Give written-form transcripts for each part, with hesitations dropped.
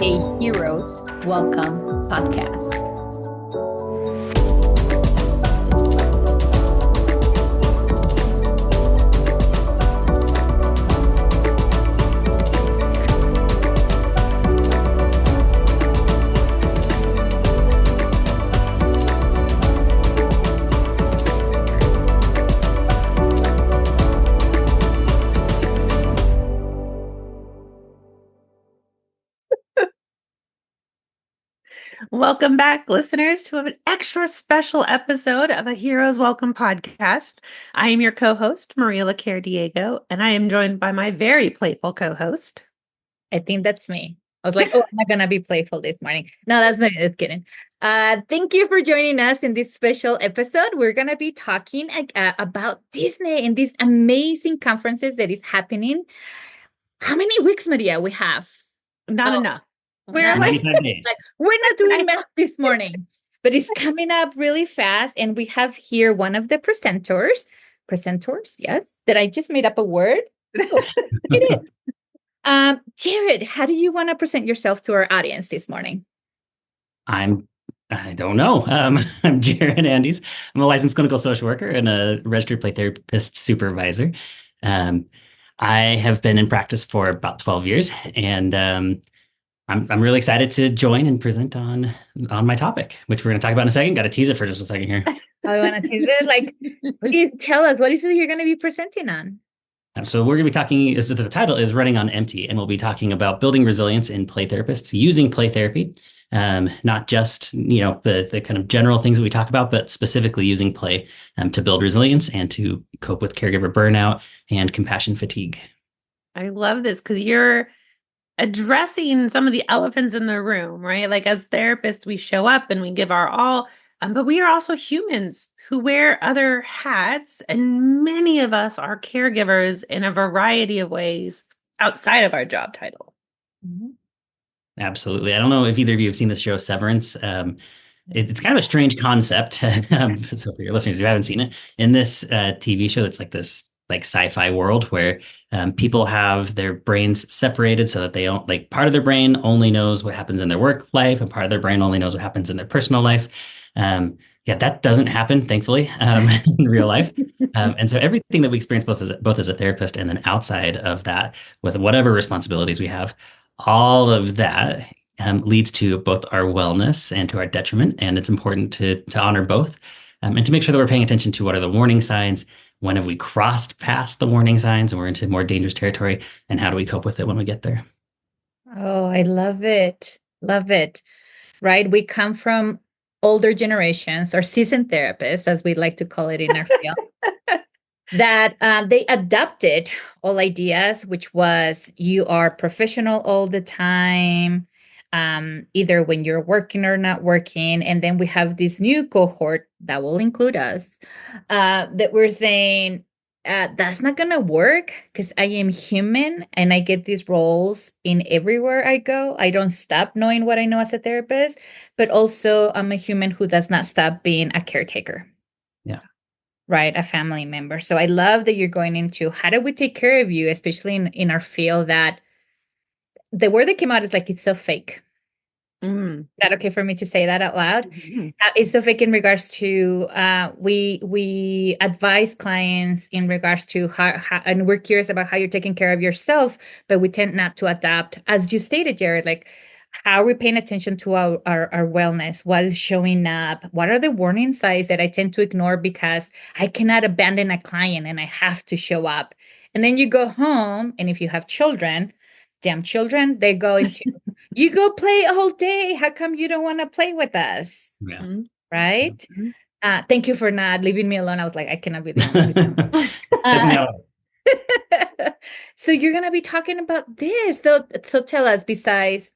a Heroes Welcome podcast. Welcome back, listeners, to an extra special episode of a Heroes Welcome podcast. I am your co-host, Maria Laquerre-Diego, and I am joined by my very playful co-host. I think that's me. I was like, oh, I'm not going to be playful this morning. No, that's not just kidding. Thank you for joining us in this special episode. We're going to be talking about Disney and these amazing conferences that is happening. How many weeks, Maria, we have? Not enough. We're like, we're not doing math this morning, but it's coming up really fast. And we have here one of the presenters, yes, that I just made up a word. Oh, it is. Jared, how do you want to present yourself to our audience this morning? I don't know. I'm Jared Andes. I'm a licensed clinical social worker and a registered play therapist supervisor. I have been in practice for about 12 years, and I'm really excited to join and present on my topic, which we're going to talk about in a second. Got to tease it for just a second here. I want to tease it. Like, please tell us, what is it you're going to be presenting on? So we're going to be talking, the title is Running on Empty, and we'll be talking about building resilience in play therapists using play therapy. Not just, the kind of general things that we talk about, but specifically using play to build resilience and to cope with caregiver burnout and compassion fatigue. I love this because you're addressing some of the elephants in the room, right? Like as therapists, we show up and we give our all, but we are also humans who wear other hats, and many of us are caregivers in a variety of ways outside of our job title. Mm-hmm. Absolutely. I don't know if either of you have seen this show, Severance. It's kind of a strange concept. So for your listeners who haven't seen it, in this TV show, it's like this sci-fi world where people have their brains separated so that they don't, like, part of their brain only knows what happens in their work life and part of their brain only knows what happens in their personal life. That doesn't happen, thankfully, in real life. And so everything that we experience both as a therapist and then outside of that, with whatever responsibilities we have, all of that leads to both our wellness and to our detriment. And it's important to honor both and to make sure that we're paying attention to what are the warning signs. When have we crossed past the warning signs and we're into more dangerous territory? And how do we cope with it when we get there? Oh, I love it. Love it. Right? We come from older generations or seasoned therapists, as we like to call it in our field, that they adopted all ideas, which was you are professional all the time, either when you're working or not working. And then we have this new cohort that will include us, that we're saying, that's not going to work because I am human and I get these roles in everywhere I go. I don't stop knowing what I know as a therapist, but also I'm a human who does not stop being a caretaker. Yeah. Right. A family member. So I love that you're going into how do we take care of you, especially in our field, that the word that came out is like, it's so fake. Is that okay for me to say that out loud? Mm-hmm. It's so fake in regards to we advise clients in regards to how, and we're curious about how you're taking care of yourself, but we tend not to adapt, as you stated, Jared, like how are we paying attention to our wellness? What is showing up? What are the warning signs that I tend to ignore because I cannot abandon a client and I have to show up? And then you go home, and if you have children, damn children, they go into, you go play all day. How come you don't want to play with us? Yeah. Right? Mm-hmm. Thank you for not leaving me alone. I was like, I cannot be the only So you're going to be talking about this. So tell us, besides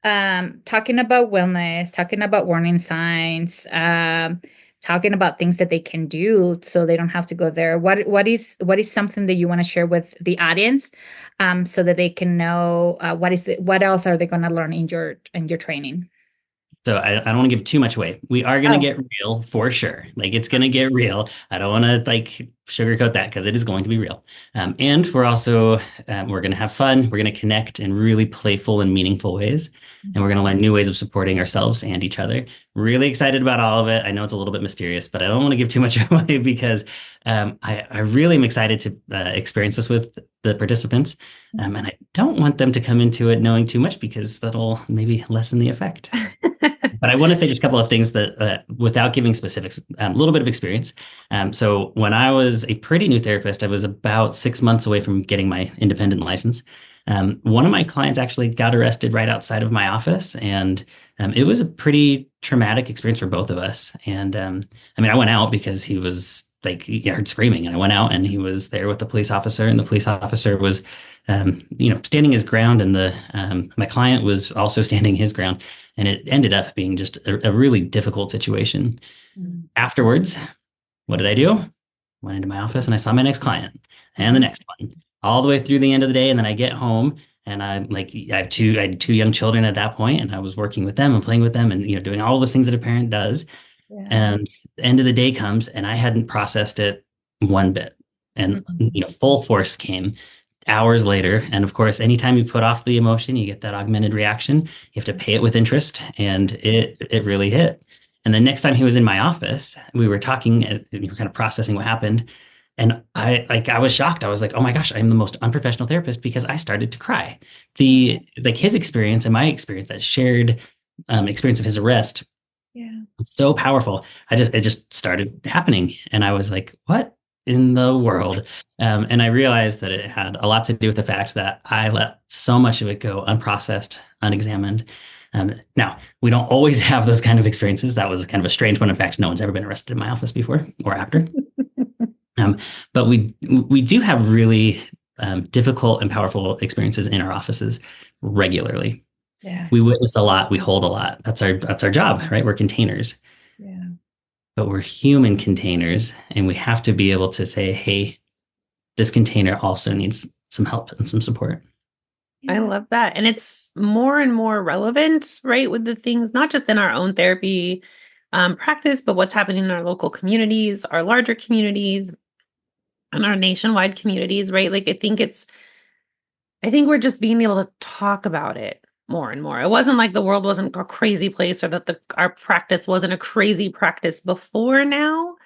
talking about wellness, talking about warning signs, talking about things that they can do so they don't have to go there. What is something that you want to share with the audience, so that they can know what else are they going to learn in your training? So I don't want to give too much away. We are going to Oh, get real for sure. Like it's going to get real. I don't want to like sugarcoat that because it is going to be real. And we're also we're going to have fun. We're going to connect in really playful and meaningful ways, and we're going to learn new ways of supporting ourselves and each other. Really excited about all of it. I know it's a little bit mysterious, but I don't want to give too much away because I really am excited to experience this with the participants, and I don't want them to come into it knowing too much because that'll maybe lessen the effect. But I want to say just a couple of things that, without giving specifics, a little bit of experience. So when I was a pretty new therapist, I was about 6 months away from getting my independent license. One of my clients actually got arrested right outside of my office, and it was a pretty traumatic experience for both of us. And I mean, I went out because he was like, I heard screaming, and I went out, and he was there with the police officer, and the police officer was, standing his ground, and the my client was also standing his ground. And it ended up being just a really difficult situation. mm, Afterwards, what did I do? Went into my office and I saw my next client and the next one, all the way through the end of the day. And then I get home and I had two young children at that point, and I was working with them and playing with them and doing all the things that a parent does. yeah. And the end of the day comes and I hadn't processed it one bit. And Mhm. full force came hours later. And of course, anytime you put off the emotion, you get that augmented reaction. You have to pay it with interest, and it really hit. And the next time he was in my office, we were talking, and we were kind of processing what happened. And I was shocked. I was like, oh my gosh, I'm the most unprofessional therapist because I started to cry. The like his experience and my experience, that shared experience of his arrest, Yeah. it's so powerful. It just started happening. And I was like, what in the world? And I realized that it had a lot to do with the fact that I let so much of it go unprocessed, unexamined. Now, we don't always have those kind of experiences. That was kind of a strange one. In fact, no one's ever been arrested in my office before or after. But we do have really difficult and powerful experiences in our offices regularly. Yeah. We witness a lot. We hold a lot. That's our job, right? We're containers, Yeah. but we're human containers, and we have to be able to say, hey, this container also needs some help and some support. I Yeah. love that. And it's more and more relevant, right, with the things, not just in our own therapy practice, but what's happening in our local communities, our larger communities, and our nationwide communities, right? Like, I think we're just being able to talk about it more and more. It wasn't like the world wasn't a crazy place or that our practice wasn't a crazy practice before now.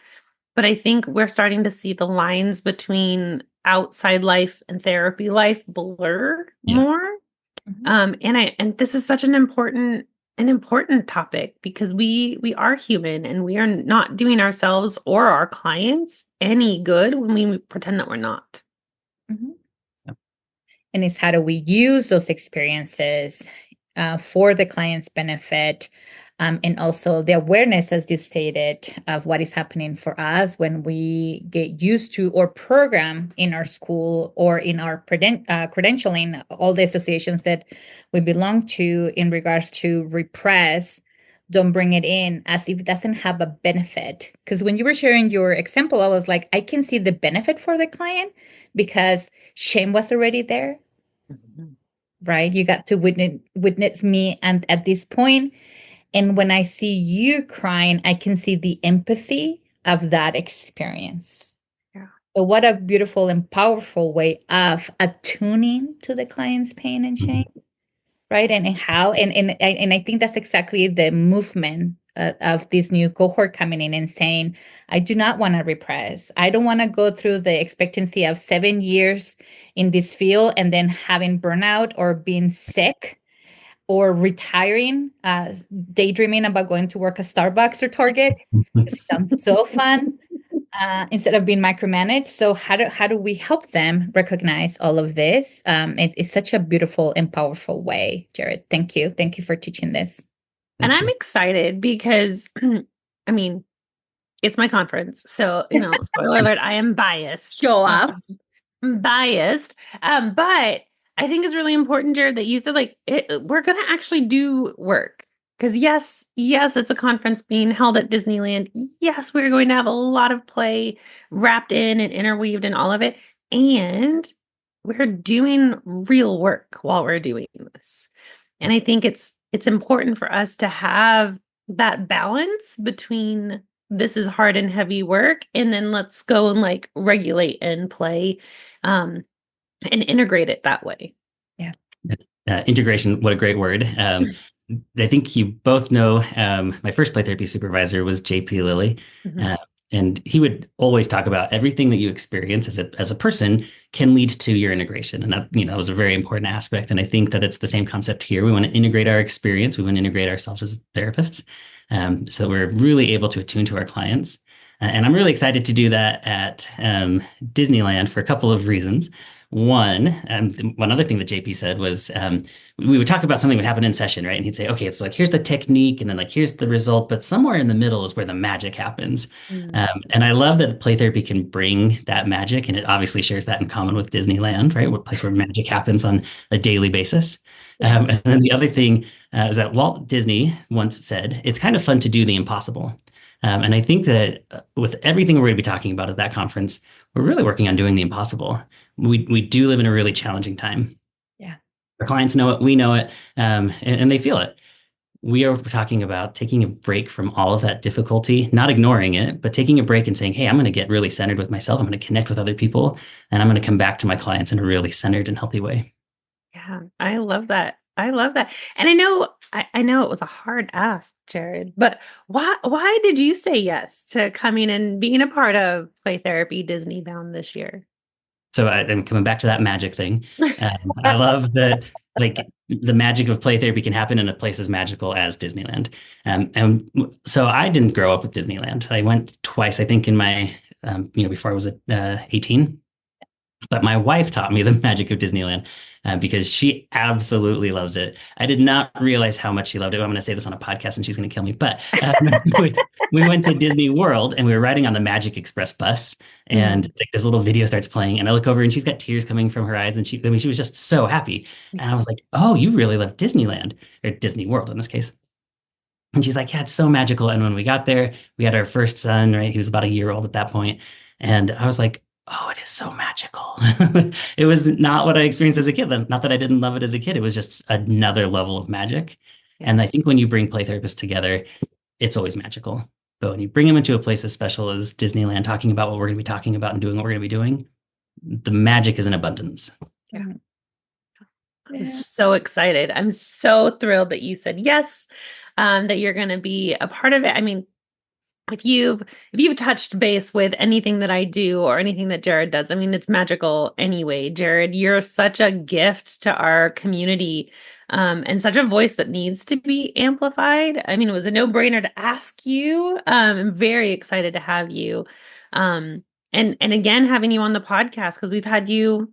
But I think we're starting to see the lines between outside life and therapy life blur Yeah. more. Mhm. And this is such an important topic because we are human and we are not doing ourselves or our clients any good when we pretend that we're not. Mhm. And it's how do we use those experiences for the client's benefit, and also the awareness, as you stated, of what is happening for us when we get used to or program in our school or in our credentialing, all the associations that we belong to in regards to repress. Don't bring it in as if it doesn't have a benefit. Because when you were sharing your example, I was like, I can see the benefit for the client because shame was already there, Mhm. right? You got to witness me and at this point, and when I see you crying, I can see the empathy of that experience. Yeah. So what a beautiful and powerful way of attuning to the client's pain and shame, Mhm. right? And how and I think that's exactly the movement of this new cohort coming in and saying, I do not want to repress. I don't want to go through the expectancy of 7 years in this field and then having burnout or being sick or retiring, daydreaming about going to work at Starbucks or Target because it sounds so fun, instead of being micromanaged. So how do we help them recognize all of this? It's such a beautiful and powerful way, Jared. Thank you for teaching this. And Thank I'm you. excited because I mean, it's my conference. So, spoiler alert, I am biased. Show up. I'm biased. But I think it's really important, Jared, that you said we're gonna actually do work. Because yes, it's a conference being held at Disneyland. Yes, we're going to have a lot of play wrapped in and interweaved in all of it. And we're doing real work while we're doing this. And I think it's it's important for us to have that balance between this is hard and heavy work, and then let's go and like regulate and play, and integrate it that way. Yeah. Integration, what a great word. I think you both know my first play therapy supervisor was JP Lilly. Mm-hmm. And he would always talk about everything that you experience as a person can lead to your integration. And that, that was a very important aspect. And I think that it's the same concept here. We want to integrate our experience. We want to integrate ourselves as therapists, so we're really able to attune to our clients. And I'm really excited to do that at Disneyland for a couple of reasons. One other thing that JP said was we would talk about something that would happen in session, right? And he'd say, okay, it's like, here's the technique, and then like, here's the result, but somewhere in the middle is where the magic happens. And I love that play therapy can bring that magic, and it obviously shares that in common with Disneyland, right? What place where magic happens on a daily basis. And then the other thing is that Walt Disney once said, it's kind of fun to do the impossible. And I think that with everything we're going to be talking about at that conference, we're really working on doing the impossible. We do live in a really challenging time. Yeah. Our clients know it, we know it, and they feel it. We are talking about taking a break from all of that difficulty, not ignoring it, but taking a break and saying, hey, I'm going to get really centered with myself. I'm going to connect with other people, and I'm going to come back to my clients in a really centered and healthy way. Yeah, I love that. I love that. And I know it was a hard ask, Jared, but why did you say yes to coming and being a part of Play Therapy Disney Bound this year? So I'm coming back to that magic thing. I love that, like, the magic of play therapy can happen in a place as magical as Disneyland. And so I didn't grow up with Disneyland. I went twice, I think, in my, before I was 18. But my wife taught me the magic of Disneyland because she absolutely loves it. I did not realize how much she loved it. I'm going to say this on a podcast and she's going to kill me. But we went to Disney World and we were riding on the Magic Express bus, and like this little video starts playing, and I look over and she's got tears coming from her eyes, and she was just so happy. And I was like, "Oh, you really love Disneyland, or Disney World in this case." And she's like, "Yeah, it's so magical." And when we got there, we had our first son, right? He was about a year old at that point. And I was like, oh, it is so magical. It was not what I experienced as a kid. Not that I didn't love it as a kid. It was just another level of magic. Yeah. And I think when you bring play therapists together, it's always magical. But when you bring them into a place as special as Disneyland, talking about what we're going to be talking about and doing what we're going to be doing, the magic is in abundance. Yeah. I'm so excited. I'm so thrilled that you said yes, that you're going to be a part of it. I mean, if you've touched base with anything that I do or anything that Jared does, I mean, it's magical anyway. Jared, you're such a gift to our community, and such a voice that needs to be amplified. I mean, it was a no-brainer to ask you. I'm very excited to have you. And again, having you on the podcast, because we've had you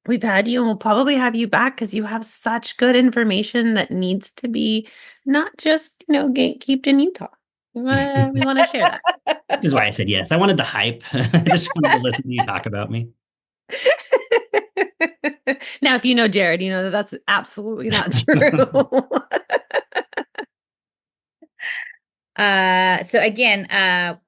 and we'll probably have you back because you have such good information that needs to be not just, gatekeeped in Utah. We want to share that. Which is why I said yes. I wanted the hype. I just wanted to listen to you talk about me. Now, if you know Jared, you know that that's absolutely not true. So again,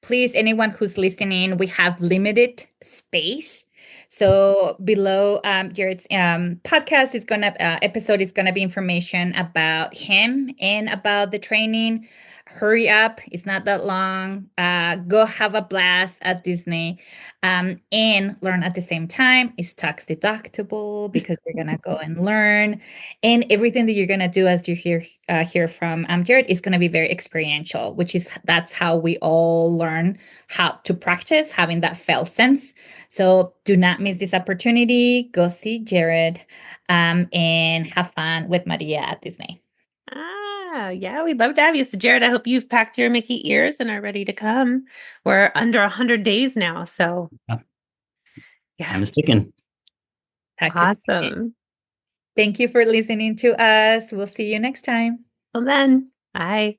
please, anyone who's listening, we have limited space. So below Jared's podcast is episode is gonna be information about him and about the training. Hurry up, it's not that long. Go have a blast at Disney, and learn at the same time. It's tax deductible because you're gonna go and learn, and everything that you're gonna do as you hear from Jared is gonna be very experiential, that's how we all learn how to practice having that felt sense. So do not miss this opportunity. Go see Jared, and have fun with Maria at Disney. Yeah, we'd love to have you. So Jared, I hope you've packed your Mickey ears and are ready to come. We're under 100 days now, so yeah. I'm sticking. Awesome. Thank you for listening to us. We'll see you next time. Till then, bye.